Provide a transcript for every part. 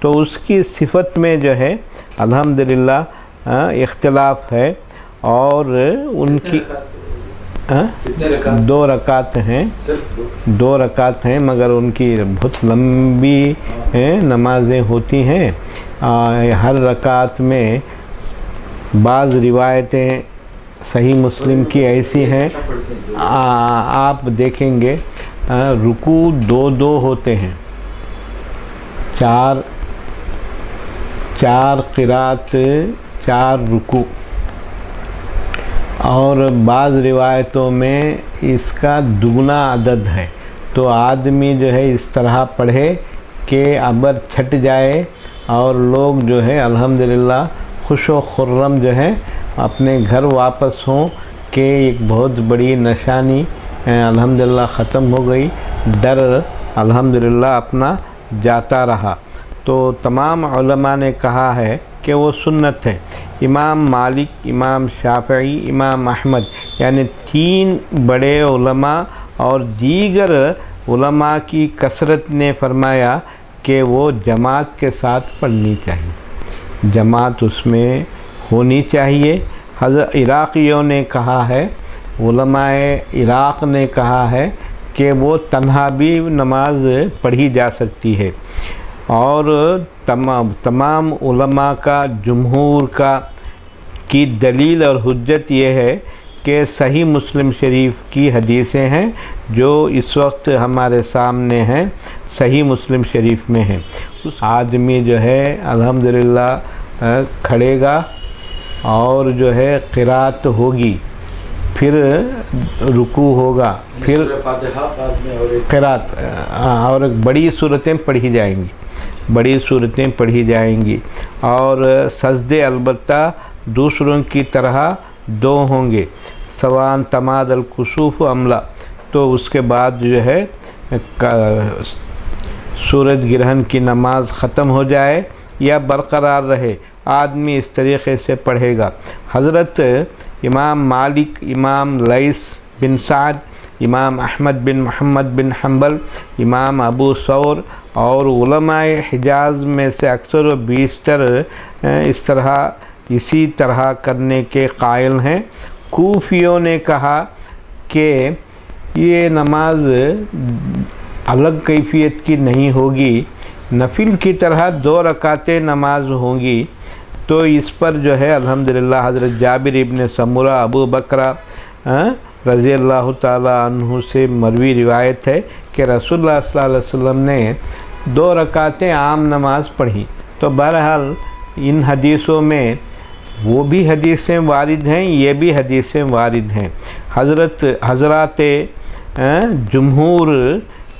तो उसकी सिफत में जो है अल्हम्दुलिल्लाह इख्तिलाफ है। और उनकी दो रकात हैं, दो रकात हैं, मगर उनकी बहुत लंबी नमाज़ें होती हैं। हर रकात में बाज़ रिवायतें सही मुस्लिम की ऐसी हैं, आप देखेंगे रुकू दो दो होते हैं, चार क़िरात, चार रुकू। और बाज़ रिवायतों में इसका दुगना अदद है। तो आदमी जो है इस तरह पढ़े कि अबर छट जाए और लोग जो है अल्हम्दुलिल्लाह खुश व खुर्रम जो है अपने घर वापस हों कि एक बहुत बड़ी निशानी अल्हम्दुलिल्लाह ख़त्म हो गई, डर अल्हम्दुलिल्लाह अपना जाता रहा। तो तमाम उलमा ने कहा है कि वो सुन्नत है। इमाम मालिक, इमाम शाफ़ई, इमाम अहमद यानी तीन बड़े उलमा और दीगर उलमा की कसरत ने फरमाया कि वो जमात के साथ पढ़नी चाहिए, जमात उसमें होनी चाहिए। हज़रत इराक़ियों ने कहा है, उलमाए इराक़ ने कहा है कि वो तन्हा भी नमाज पढ़ी जा सकती है। और तमाम उलमा का जुमहूर की दलील और हुज्जत ये है कि सही मुस्लिम शरीफ की हदीसें हैं जो इस वक्त हमारे सामने हैं, सही मुस्लिम शरीफ में है। उस आदमी जो है अल्हम्दुलिल्लाह खड़ेगा और जो है क़िरात होगी, फिर रुकू होगा, फिर क़िरात और बड़ी सूरतें पढ़ी जाएंगी, बड़ी सूरतें पढ़ी जाएंगी। और सजदे अलबत्ता दूसरों की तरह दो होंगे, सवान तमाद अल कुसूफ अमला। तो उसके बाद जो है सूरज ग्रहण की नमाज ख़त्म हो जाए या बरकरार रहे, आदमी इस तरीक़े से पढ़ेगा। हज़रत इमाम मालिक, इमाम लैस बिन साद, इमाम अहमद बिन मोहम्मद बिन हम्बल, इमाम अबू सौर और उलमाए हिजाज़ में से अक्सर व बेशतर इसी तरह करने के कायल हैं। कूफियों ने कहा कि ये नमाज अलग कैफियत की नहीं होगी, नफिल की तरह दो रकातें नमाज होंगी। तो इस पर जो है अल्हम्दुलिल्लाह हज़रत जाबिर इब्न समूरा अबू बकरा रज़ी अल्लाह ताला अन्हु से मरवी रिवायत है कि रसूलुल्लाह सल्लल्लाहु अलैहि वसल्लम ने दो रकातें आम नमाज पढ़ी। तो बहरहाल इन हदीसों में वो भी हदीसें वारिद हैं, ये भी हदीसें वारिद हैं। हज़रात जुमहूर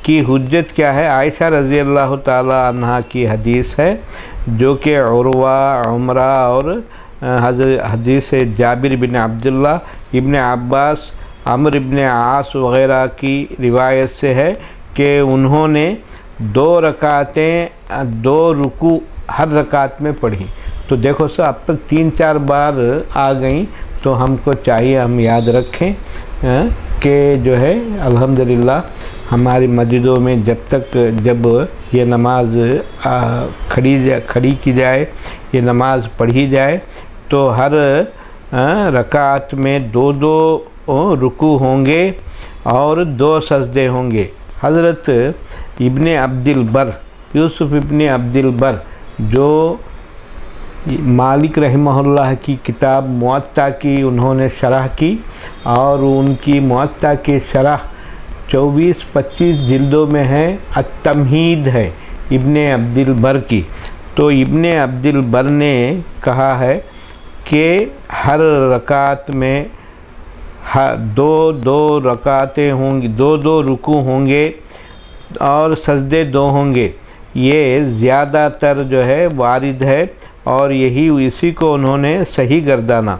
की हुज्जत क्या है? आयशा रज़ी अल्लाह ताला अन्हा की हदीस है जो कि उरवा, उमरा और हदीस जाबिर बिन अब्दुल्ला, इब्न अब्बास, अमर इब्न आस वग़ैरह की रिवायत से है कि उन्होंने दो रकातें, दो रुकू हर रकात में पढ़ी। तो देखो सर, अब तक 3-4 बार आ गई, तो हमको चाहिए हम याद रखें कि जो है अल्हम्दुलिल्लाह हमारी मस्जिदों में जब ये नमाज खड़ी की जाए, ये नमाज पढ़ी जाए, तो हर रकात में दो रुकू होंगे और 2 सजदे होंगे। हज़रत इब्ने अब्दिल बर, यूसुफ इब्ने अब्दिल बर जो मालिक रहमहुल्लाह की किताब मुअत्ता की उन्होंने शरह की और उनकी मुअत्ता की शरह 24-25 जिल्दों में है। अत-तमहीद है इब्ने अब्दिल बर की। तो इब्ने अब्दिल बर ने कहा है कि हर रकात में दो रकातें होंगी, दो रुकू होंगे और सजदे 2 होंगे। ये ज़्यादातर जो है वारिद है और इसी को उन्होंने सही गर्दाना।